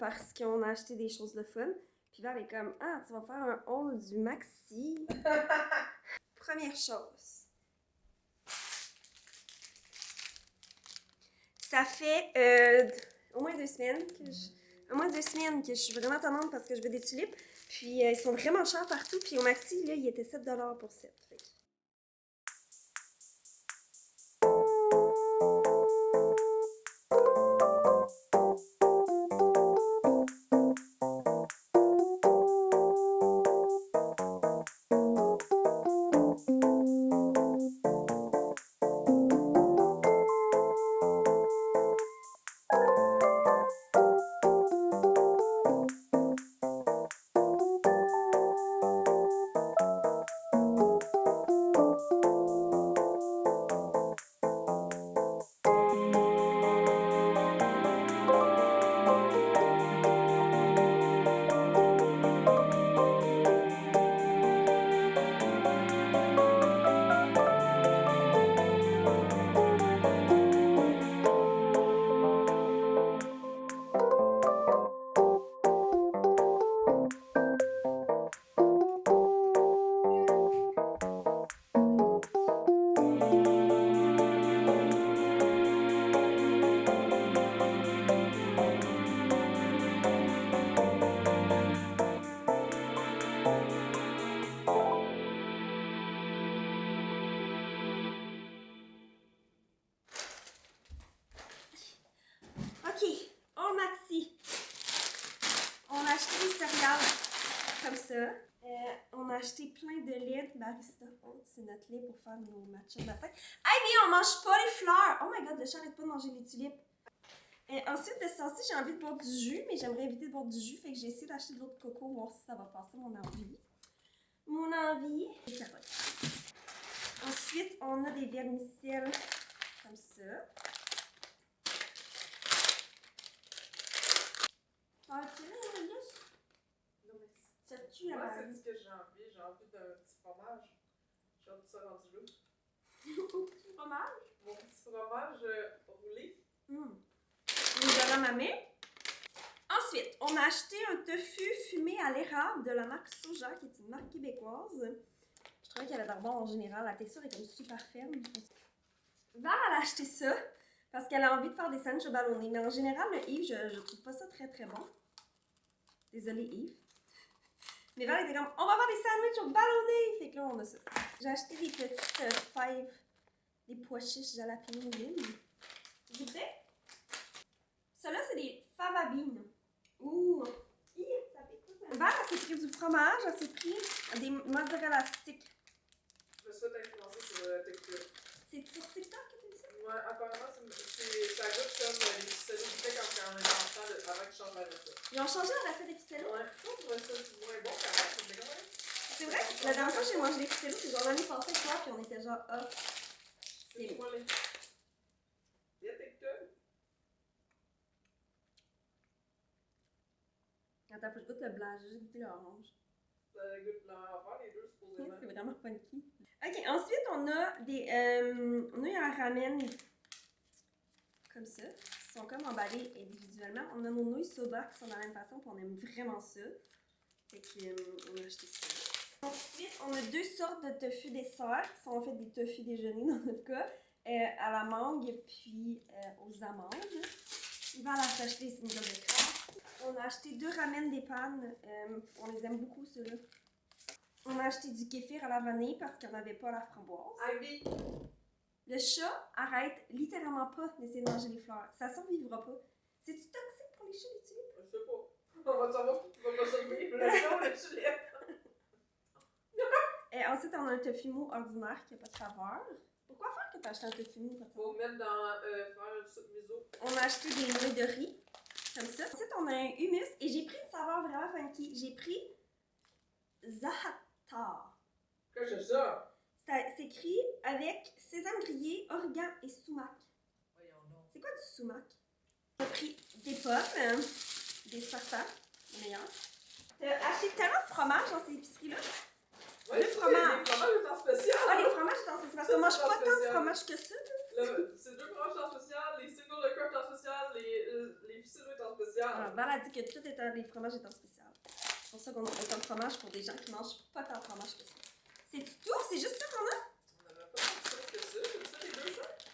parce qu'on a acheté des choses de fun. Puis Val est comme, ah, tu vas faire un haul du maxi. Première chose. Ça fait au moins 2 semaines que je suis vraiment tendante parce que je veux des tulipes. Puis ils sont vraiment chers partout. Puis au maxi, là, il était 7$ pour 7. Fait que... OK, au maxi. On a acheté des céréales comme ça. On a acheté plein de lait de Barista Oat. C'est notre lait pour faire nos matchas matin. Hey, mais on mange pas les fleurs! Oh my god, le chat arrête pas de manger les tulipes. Ensuite, de ce temps-ci, j'ai envie de boire du jus, mais j'aimerais éviter de boire du jus. Fait que j'ai essayé d'acheter de l'eau de coco, voir si ça va passer mon envie. Mon envie. Ensuite, on a des vermicelles comme ça. Ah, tu veux la louche? Non, merci. Ça tue la Moi, barbe. c'est ce que j'ai envie. J'ai envie d'un petit fromage. J'ai envie de ça rendu là. Au petit fromage? Mon petit fromage roulé. Les aramamé. Ensuite, on a acheté un tofu fumé à l'érable de la marque Soja, qui est une marque québécoise. Je trouvais qu'elle avait l'air bon en général. La texture est comme super ferme. Val, elle a acheté ça parce qu'elle a envie de faire des sandwichs au ballonné. Mais en général, le Yves, je trouve pas ça très très bon. Désolée, Yves. Mais Val était comme, on va faire des sandwichs au ballonné! Fait que là, on a ça. J'ai acheté des petites fèves, des pois chiches jalapeno lime. Vous prêts? Ceux-là, c'est des favabines. Ouh! Ça pique. Val, elle s'est pris du fromage, elle s'est pris des mozzarella sticks. Je me suis fait influencer sur TikTok. C'est sur TikTok que tu dis ça? Ouais, apparemment, ça goûte comme les ficelles goûtaient quand on était enfant avant qu'ils changent la recette. Ils ont changé la recette des ficellos? Ouais, je trouvais ça moins bon qu'avant. C'est vrai? La dernière fois que j'ai mangé des ficellos, c'est genre l'année passée avec toi, puis on était genre, ah. C'est quoi les. Il y a TikTok. Attends, faut que je goûte le blanc, j'ai juste goûté l'orange. Ça goûte l'enfer, les deux, supposément. C'est vraiment funky. Ok, ensuite, on a des. On a eu un ramen comme ça. Ils sont comme emballés individuellement. On a nos nouilles soba qui sont de la même façon, puis on aime vraiment ça. Fait que, on a acheté ça. Ensuite, on a 2 sortes de tofu dessert qui sont en fait des tofu déjeuner dans notre cas, à la mangue puis aux amandes. Il va aller s'acheter une nouvelle de crème. On a acheté 2 ramen des pannes. On les aime beaucoup, ceux-là. On a acheté du kéfir à la vanille parce qu'on n'avait pas la framboise. Ivy. Le chat arrête littéralement pas d'essayer de manger les fleurs. Ça survivra pas. C'est-tu toxique pour les chats, les tulipes? Je sais pas. On va savoir qui va pas survivre. Le chat ou le tulip. Ensuite, on a un tofu mou ordinaire qui n'a pas de saveur. Pourquoi faire que tu as acheté un tofu mou? Faut mettre dans. Faire une soupe miso. On a acheté des nouilles de riz, comme ça. Ensuite, on a un hummus et j'ai pris une saveur vraiment funky. J'ai pris Zahatar. Qu'est-ce que c'est ça? Ça s'écrit avec sésame grillé, origan et sumac. Voyons donc. C'est quoi du sumac? On a pris des pommes, des Sparta, les meilleurs. T'as acheté tellement de fromage dans ces épiceries-là. Ouais, Le fromage. Les fromages étant spécial. Ah, les fromages, c'est parce qu'on mange pas tant de fromage que ça. C'est 2 fromages en spécial, les single de cœur en spécial, les difficile étant spécial. Alors, Val a dit que tout était, les fromages étant spécial. C'est pour ça qu'on a autant de fromage pour des gens qui mangent pas tant de fromage que ça. C'est tout? C'est juste ça qu'on a? On n'avait pas tant de ça que ça. C'est ça les deux sacs?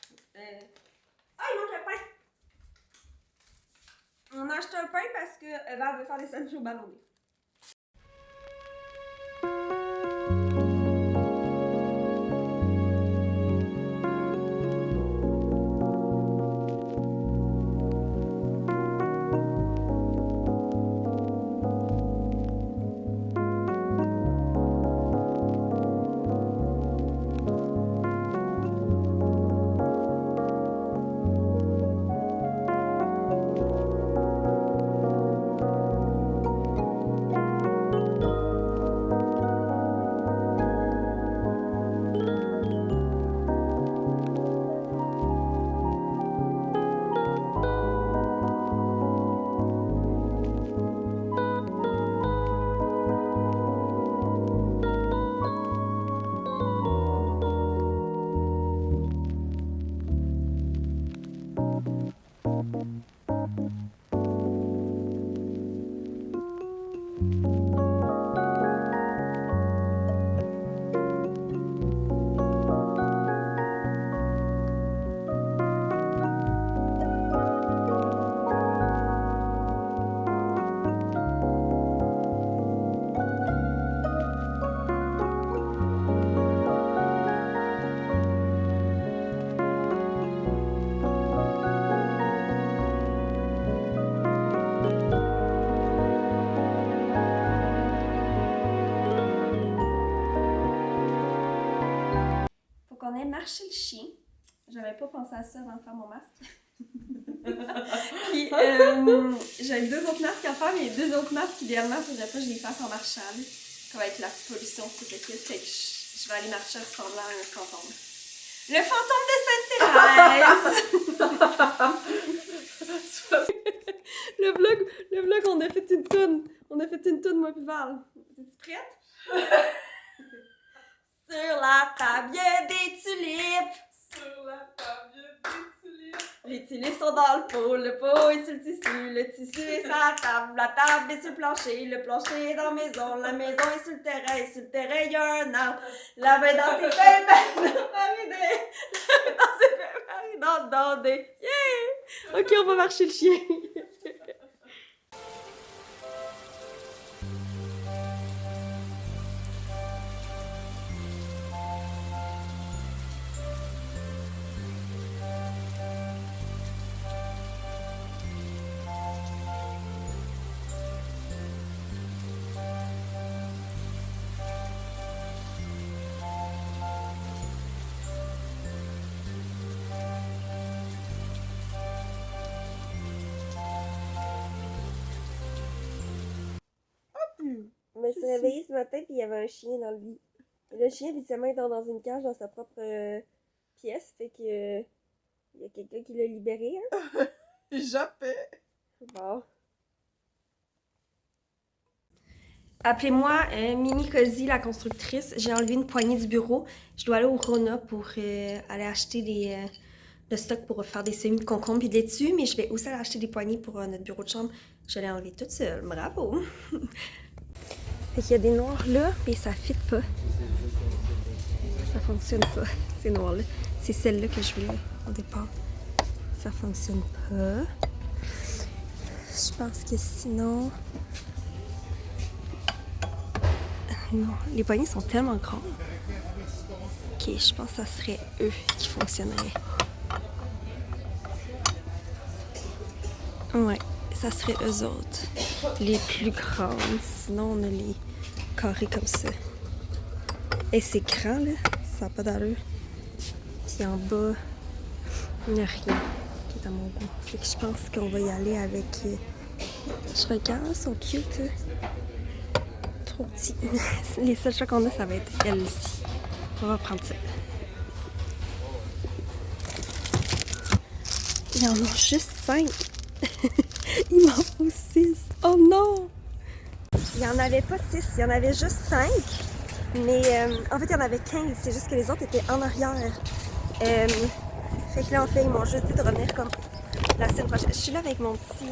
Ah, il manque le pain! On a acheté un pain parce que Val veut faire des sandwichs au ballonné. On est marché le chien. J'avais pas pensé à ça avant de faire mon masque. Puis, j'avais 2 autres masques à faire, mais les 2 autres masques, idéalement, il faudrait pas que je les fasse en marchant, là. Comme avec la pollution, tout ça. Fait que je vais aller marcher ressemblant à un fantôme. Le fantôme de Sainte-Thérèse! le vlog, on a fait une toune. On a fait une toune, moi pis Val. Es-tu prête? Sur la table, il y a des tulipes. Sur la table, il y a des tulipes. Les tulipes sont dans le pot est sur le tissu est sur la table est sur le plancher est dans la maison est sur le terrain il y a un arbre. La main dans ses feuilles, dans des... Yeah! Ok, on va marcher le chien. Je me suis réveillée ce matin et il y avait un chien dans le lit. Et le chien, évidemment, est dans une cage dans sa propre pièce. Fait que il y a quelqu'un qui l'a libéré. Hein? Jappé. Bon. Appelez-moi Mimi Cozy, la constructrice. J'ai enlevé une poignée du bureau. Je dois aller au Rona pour aller acheter le stock pour faire des semis de concombre et de laitue. Mais je vais aussi aller acheter des poignées pour notre bureau de chambre. Je l'ai enlevé toute seule. Bravo! Fait qu'il y a des noirs là, mais ça fit pas. Ça fonctionne pas, ces noirs-là. C'est celle-là que je voulais au départ. Ça fonctionne pas. Je pense que sinon... Non, les poignées sont tellement grandes. Ok, je pense que ça serait eux qui fonctionneraient. Ouais. Ça serait eux autres, les plus grandes. Sinon, on a les carrés comme ça. Et c'est grand, là. Ça n'a pas d'allure. Puis en bas, il n'y a rien qui est à mon goût. Fait que je pense qu'on va y aller avec... Je regarde, ils sont cute. Trop petits. Les seuls choix qu'on a, ça va être elle ici. On va prendre ça. Il y en a juste 5. Il m'en faut 6. Oh non! Il n'y en avait pas 6, il y en avait juste 5. Mais en fait, il y en avait 15. C'est juste que les autres étaient en arrière. Fait que là, en fait, ils m'ont juste dit de revenir comme la semaine prochaine. Je suis là avec mon petit...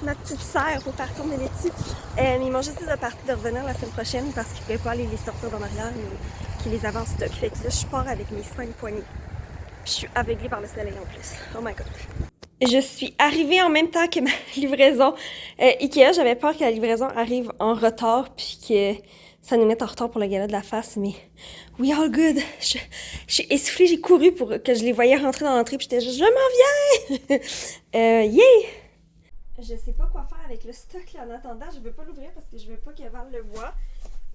ma petite sœur pour partir de laitue. Ils m'ont juste dit de revenir la semaine prochaine parce qu'ils ne pouvaient pas aller les sortir d'en arrière mais qu'ils les avaient en stock. Fait que là, je pars avec mes 5 poignées. Puis je suis aveuglée par le soleil en plus. Oh my god. Je suis arrivée en même temps que ma livraison. Ikea, j'avais peur que la livraison arrive en retard puis que ça nous mette en retard pour le gala de la face, mais we all good. Je suis essoufflée, j'ai couru pour que je les voyais rentrer dans l'entrée puis j'étais juste, je m'en viens! Yeah! Je sais pas quoi faire avec le stock là en attendant, je veux pas l'ouvrir parce que je veux pas que Val le voie.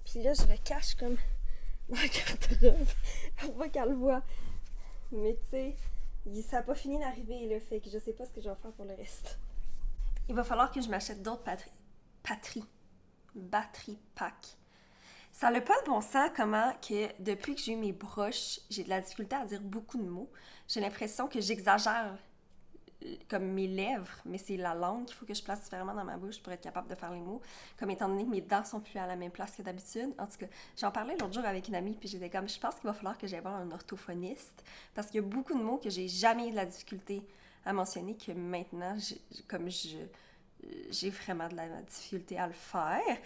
Puis là, je le cache comme dans la garde-robe pour pas qu'elle le voie. Mais tu sais... ça n'a pas fini d'arriver, là, fait que je sais pas ce que je vais faire pour le reste. Il va falloir que je m'achète d'autres battery pack. Ça n'a pas de bon sens comment que depuis que j'ai eu mes broches, j'ai de la difficulté à dire beaucoup de mots. J'ai l'impression que j'exagère comme mes lèvres, mais c'est la langue qu'il faut que je place différemment dans ma bouche pour être capable de faire les mots, comme étant donné que mes dents sont plus à la même place que d'habitude. En tout cas, j'en parlais l'autre jour avec une amie, puis j'étais comme, je pense qu'il va falloir que j'aille voir un orthophoniste, parce qu'il y a beaucoup de mots que j'ai jamais eu de la difficulté à mentionner, que maintenant, j'ai vraiment de la difficulté à le faire.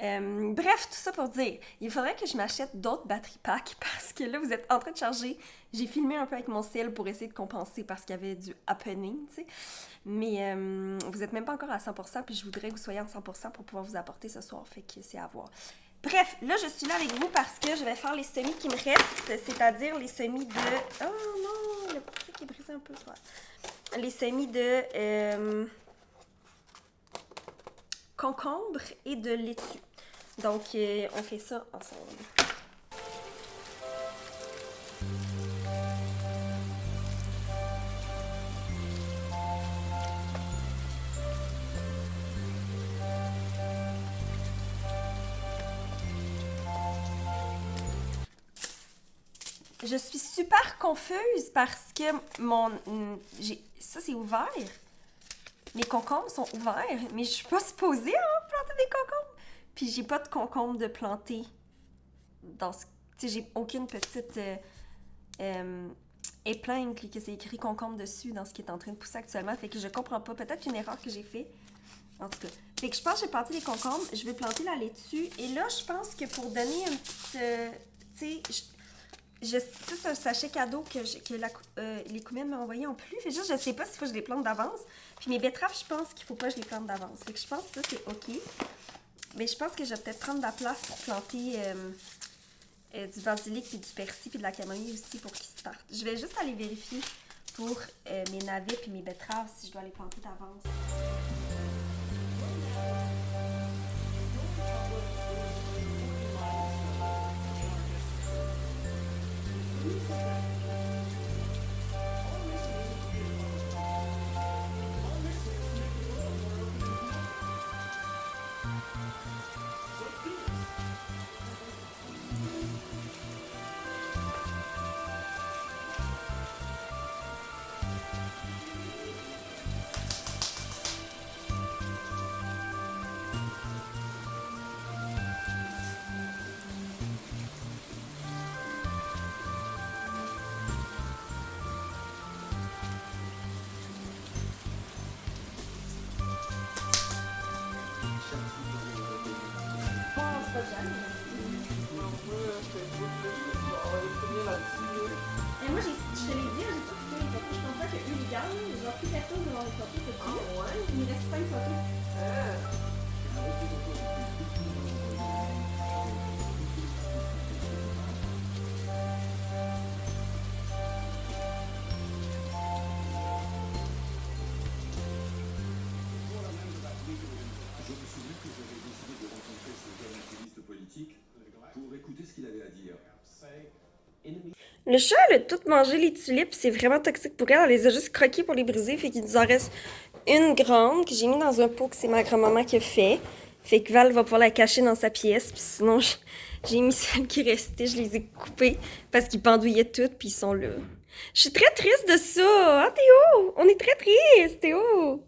Bref, tout ça pour dire, il faudrait que je m'achète d'autres battery packs parce que là, vous êtes en train de charger. J'ai filmé un peu avec mon cell pour essayer de compenser parce qu'il y avait du happening, tu sais. Mais vous n'êtes même pas encore à 100%, puis je voudrais que vous soyez à 100% pour pouvoir vous apporter ce soir, fait que c'est à voir. Bref, là, je suis là avec vous parce que je vais faire les semis qui me restent, c'est-à-dire les semis de... Oh non, le truc est brisé un peu, ça. Les semis de... concombre et de laitue. Donc, on fait ça ensemble. Je suis super confuse parce que ça c'est ouvert. Mes concombres sont ouverts, mais je suis pas supposée planter des concombres. Puis j'ai pas de concombres de planter dans ce... Tu sais, j'ai aucune petite épingle que c'est écrit concombre dessus dans ce qui est en train de pousser actuellement. Fait que je comprends pas. Peut-être une erreur que j'ai fait. En tout cas. Fait que je pense que j'ai planté les concombres. Je vais planter la laitue. Et là, je pense que pour donner un petit... tu sais, ça, c'est un sachet cadeau que les cousines m'ont envoyé en plus. Fait juste, je sais pas s'il faut que je les plante d'avance. Puis mes betteraves, je pense qu'il faut pas que je les plante d'avance. Fait que je pense que ça, c'est OK. Mais je pense que je vais peut-être prendre de la place pour planter du basilic, puis du persil, puis de la camomille aussi pour qu'ils se partent. Je vais juste aller vérifier pour mes navets puis mes betteraves si je dois les planter d'avance. Et moi, je te l'ai dit, j'ai tout fait les photos. Je pense pas que eux les gagnent. Je vois plus personne devant les photos que tu. Ah ouais? Il me reste 5 photos. Je me souviens que j'avais décidé de rencontrer ce jeune activiste politique pour écouter ce qu'il avait à dire. Le chat, elle a tout mangé les tulipes. C'est vraiment toxique pour elle. Elle les a juste croquées pour les briser. Fait qu'il nous en reste une grande que j'ai mis dans un pot que c'est ma grand-maman qui a fait. Fait que Val va pouvoir la cacher dans sa pièce. Puis sinon, j'ai mis celles qui restaient. Je les ai coupées parce qu'ils pendouillaient toutes. Puis ils sont là. Je suis très triste de ça. Hein, Théo? On est très triste, Théo.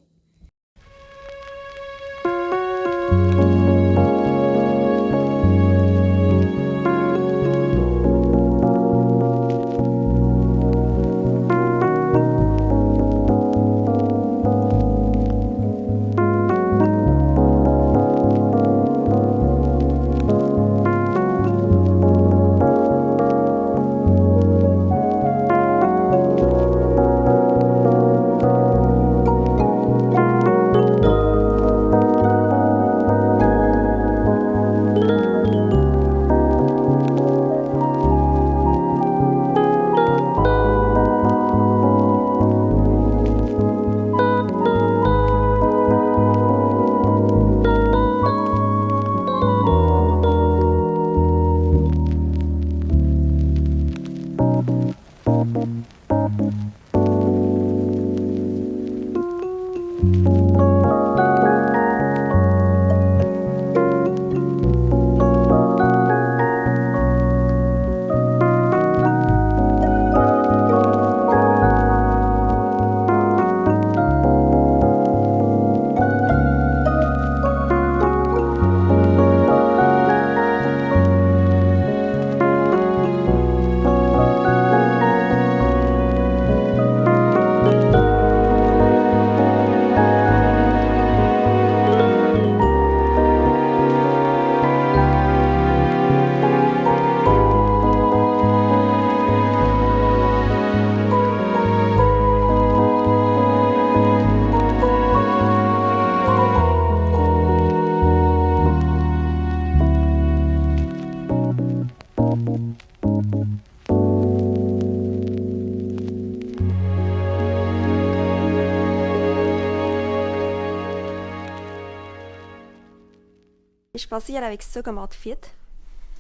Je pensais y aller avec ça comme outfit.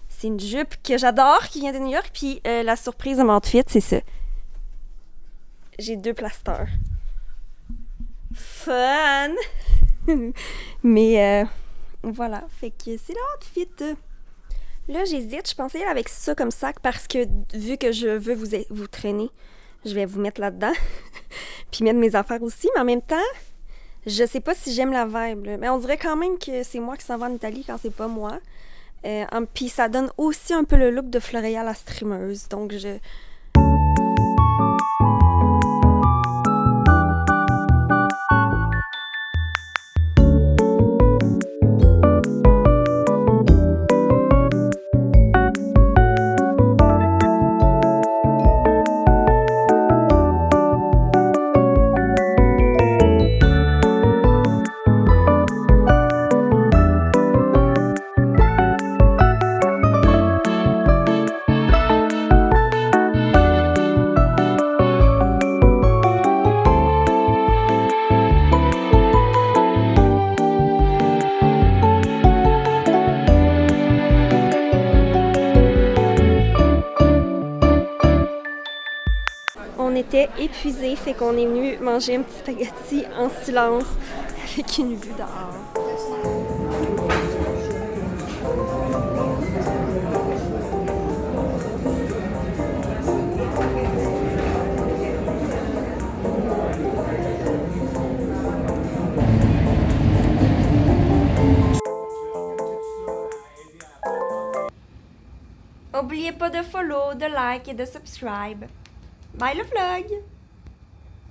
C'est une jupe que j'adore, qui vient de New York. Puis la surprise de mon outfit, c'est ça. J'ai 2 plasters. Fun! Mais voilà, fait que c'est l'outfit. Là, j'hésite. Je pensais y aller avec ça comme sac parce que vu que je veux vous traîner, je vais vous mettre là-dedans. Puis mettre mes affaires aussi. Mais en même temps, je sais pas si j'aime la vibe, là. Mais on dirait quand même que c'est moi qui s'en vais en Italie quand c'est pas moi. Puis ça donne aussi un peu le look de Floréal la streameuse. Donc je... On était épuisés, fait qu'on est venu manger un petit spaghetti en silence avec une vue dehors. N'oubliez pas de follow, de like et de subscribe. Bye le vlog!